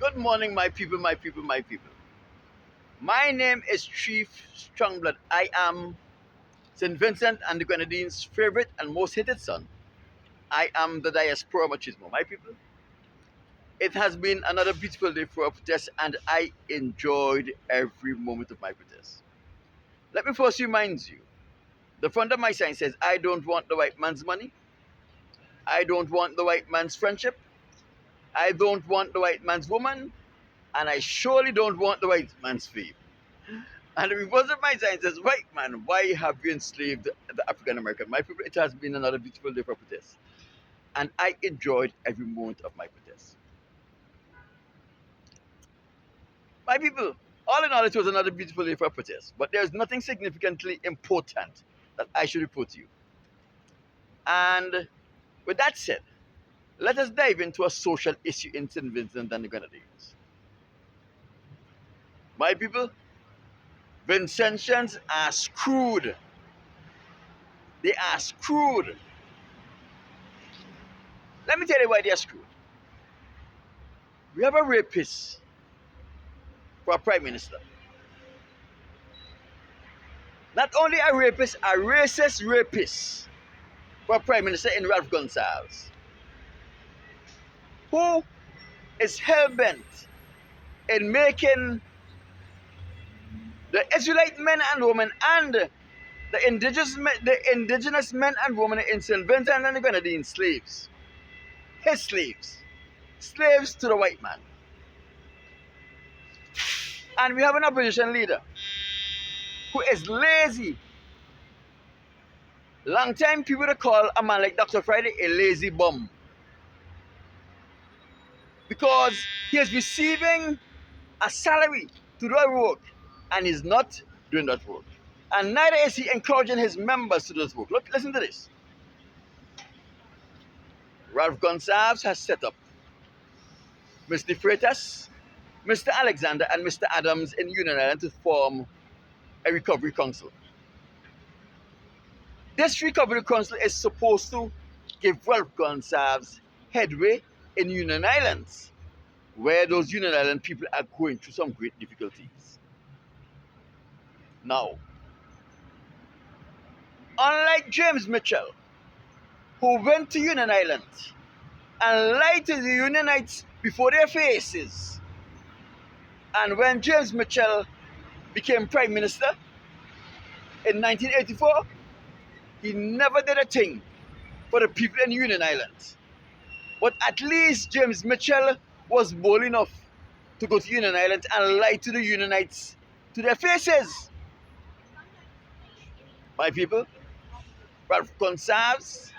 Good morning, my people, my people, my people. My name is Chief Strongblood. I am St. Vincent and the Grenadine's favorite and most hated son. I am the diaspora machismo. My people, it has been another beautiful day for a protest, and I enjoyed every moment of my protest. Let me first remind you the front of my sign says, I don't want the white man's money. I don't want the white man's friendship. I don't want the white man's woman. And I surely don't want the white man's fame. And the reverse of my sign says, white man, why have you enslaved the African American? My people, it has been another beautiful day for protest. And I enjoyed every moment of my protest. My people, all in all, it was another beautiful day for protest. But there's nothing significantly important that I should report to you. And with that said, let us dive into a social issue in St. Vincent and the Grenadines. My people, Vincentians are screwed. They are screwed. Let me tell you why they are screwed. We have a rapist for a prime minister. Not only a rapist, a racist rapist for a prime minister in Ralph Gonsalves, who is hell-bent in making the Israelite men and women and the indigenous men and women in St. Vincent and the Grenadines slaves. His slaves. Slaves to the white man. And we have an opposition leader who is lazy. Long time people would call a man like Dr. Friday a lazy bum. Because he is receiving a salary to do a work and is not doing that work. And neither is he encouraging his members to do this work. Look, listen to this. Ralph Gonsalves has set up Mr. Freitas, Mr. Alexander, and Mr. Adams in Union Island to form a recovery council. This recovery council is supposed to give Ralph Gonsalves headway in Union Islands, where those Union Island people are going through some great difficulties. Now, unlike James Mitchell, who went to Union Island and lied to the Unionites before their faces, and when James Mitchell became Prime Minister in 1984, he never did a thing for the people in Union Island. But at least James Mitchell was bold enough to go to Union Island and lie to the Unionites to their faces. My people, Ralph Gonsalves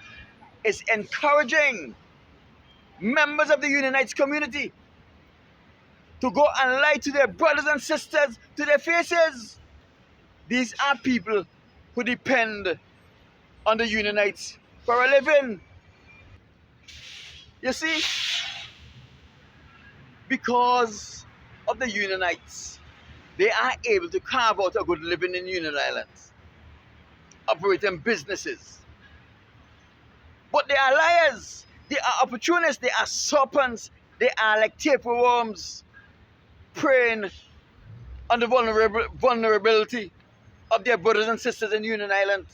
is encouraging members of the Unionites community to go and lie to their brothers and sisters to their faces. These are people who depend on the Unionites for a living. You see, because of the Unionites, they are able to carve out a good living in Union Islands, operating businesses. But they are liars. They are opportunists. They are serpents. They are like tapeworms preying on the vulnerability of their brothers and sisters in Union Island.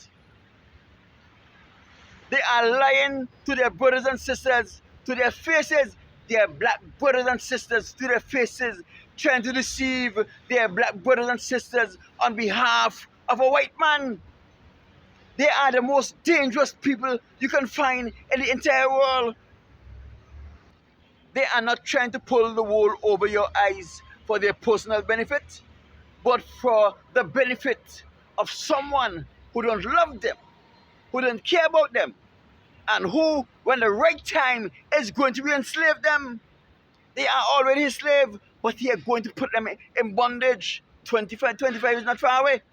They are lying to their brothers and sisters to their faces, their black brothers and sisters to their faces, trying to deceive their black brothers and sisters on behalf of a white man. They are the most dangerous people you can find in the entire world. They are not trying to pull the wool over your eyes for their personal benefit, but for the benefit of someone who don't love them, who don't care about them, and who, when the right time is going to enslave them, they are already enslaved, but they are going to put them in bondage. 25 is not far away.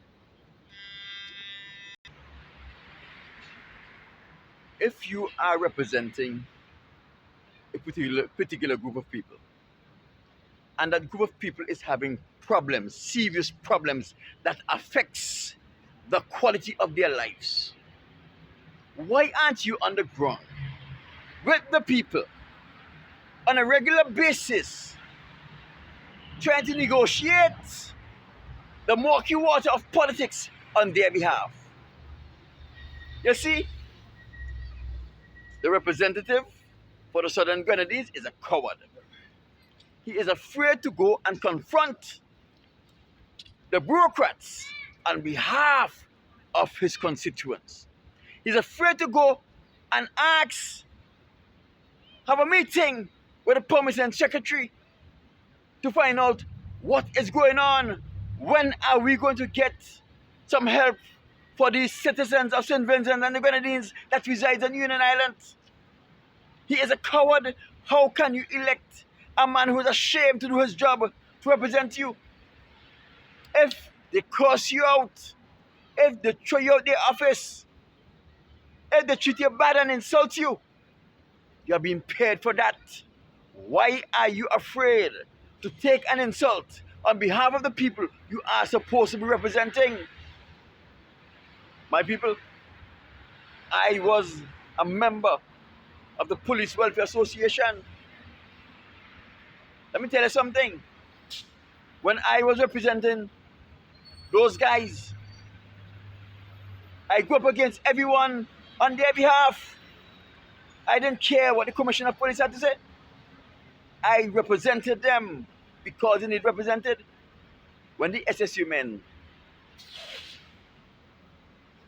If you are representing a particular group of people, and that group of people is having problems, serious problems that affects the quality of their lives, why aren't you on the ground with the people on a regular basis, trying to negotiate the murky water of politics on their behalf. You see, the representative for the Southern Grenadines is a coward. He is afraid to go and confront the bureaucrats on behalf of his constituents. He's afraid to go and have a meeting with the permanent secretary to find out what is going on. When are we going to get some help for these citizens of St. Vincent and the Grenadines that reside on Union Island? He is a coward. How can you elect a man who is ashamed to do his job to represent you? If they curse you out, if they throw you out their office, if they treat you bad and insult you, you are being paid for that. Why are you afraid to take an insult on behalf of the people you are supposed to be representing? My people, I was a member of the Police Welfare Association. Let me tell you something. When I was representing those guys, I grew up against everyone on their behalf. I didn't care what the Commissioner of Police had to say. I represented them because they need represented. When the SSU men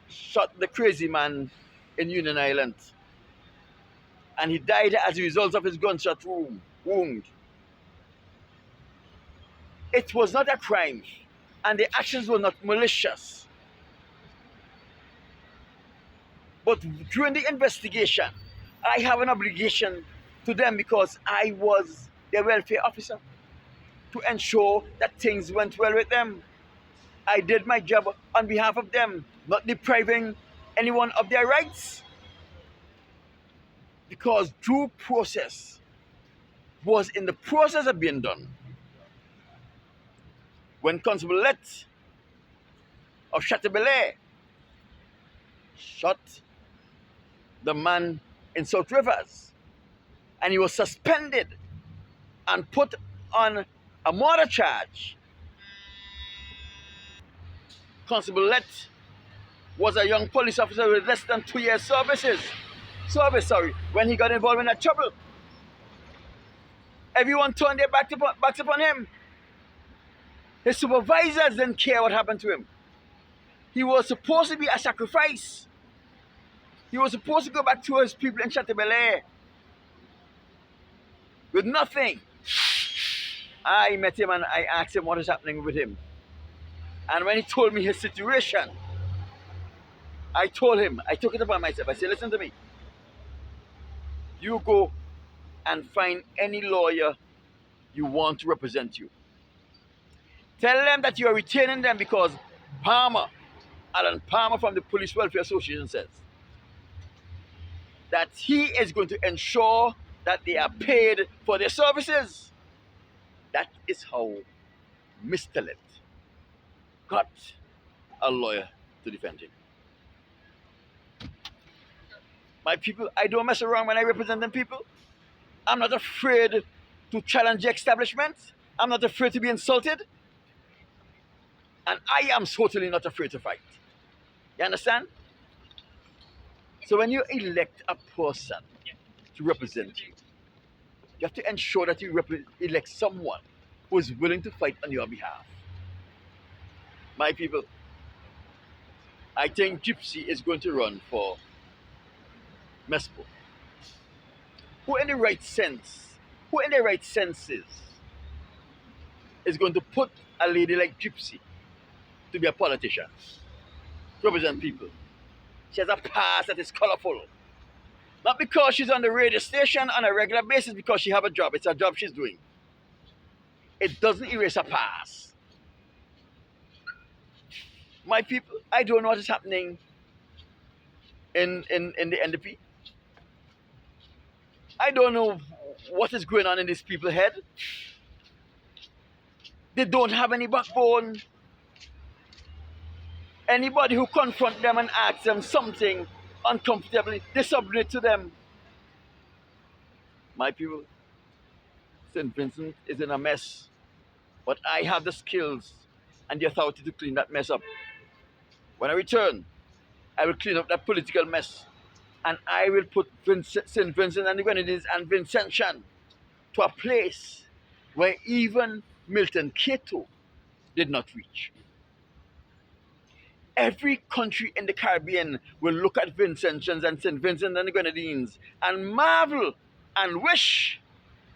shot the crazy man in Union Island and he died as a result of his gunshot wound, it was not a crime and the actions were not malicious. But during the investigation, I have an obligation to them because I was their welfare officer to ensure that things went well with them. I did my job on behalf of them, not depriving anyone of their rights. Because due process was in the process of being done. When Constable Lett of Chateaubelair shot the man in South Rivers, and he was suspended and put on a murder charge. Constable Lett was a young police officer with less than 2 years service, when he got involved in that trouble. Everyone turned their backs upon him. His supervisors didn't care what happened to him. He was supposed to be a sacrifice. He was supposed to go back to his people in Chateaubelair with nothing. I met him and I asked him what is happening with him. And when he told me his situation, I told him, I took it upon myself. I said, listen to me. You go and find any lawyer you want to represent you. Tell them that you are retaining them because Alan Palmer from the Police Welfare Association says that he is going to ensure that they are paid for their services. That is how Mr. Lett got a lawyer to defend him. My people, I don't mess around when I represent them people. I'm not afraid to challenge the establishment. I'm not afraid to be insulted. And I am certainly not afraid to fight. You understand? So when you elect a person to represent you, you have to ensure that you elect someone who is willing to fight on your behalf. My people, I think Gypsy is going to run for Mespo. Who in their right senses is going to put a lady like Gypsy to be a politician, to represent people? She has a past that is colorful. Not because she's on the radio station on a regular basis, because she has a job. It's a job she's doing. It doesn't erase her past. My people, I don't know what is happening in the NDP. I don't know what is going on in these people's head. They don't have any backbone. Anybody who confront them and asks them something uncomfortably, they submit to them. My people, St. Vincent is in a mess But I have the skills and the authority to clean that mess up. When I return, I will clean up that political mess. And I will put St. Vincent and the Grenadines and Vincentian to a place where even Milton Cato did not reach. Every country in the Caribbean will look at Vincentians and St. Vincent and the Grenadines and marvel and wish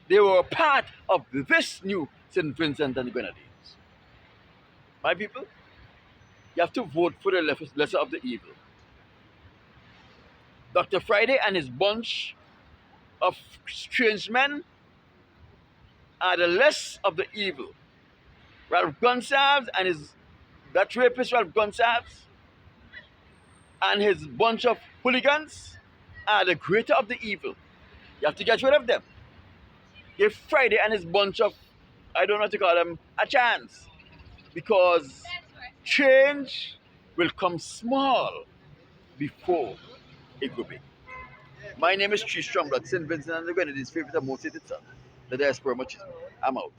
they were a part of this new St. Vincent and the Grenadines. My people, you have to vote for the lesser of the evil. Dr. Friday and his bunch of strange men are the less of the evil. Ralph Gonsalves and that rapist Ralph Gonsalves and his bunch of hooligans are the greater of the evil. You have to get rid of them. Give Friday and his bunch of, I don't know what to call them, a chance. Because change will come small before it will be. My name is Chief Strongblood, St. Vincent and the Grenadines' favorite and most hated son, the diaspora machismo. I'm out.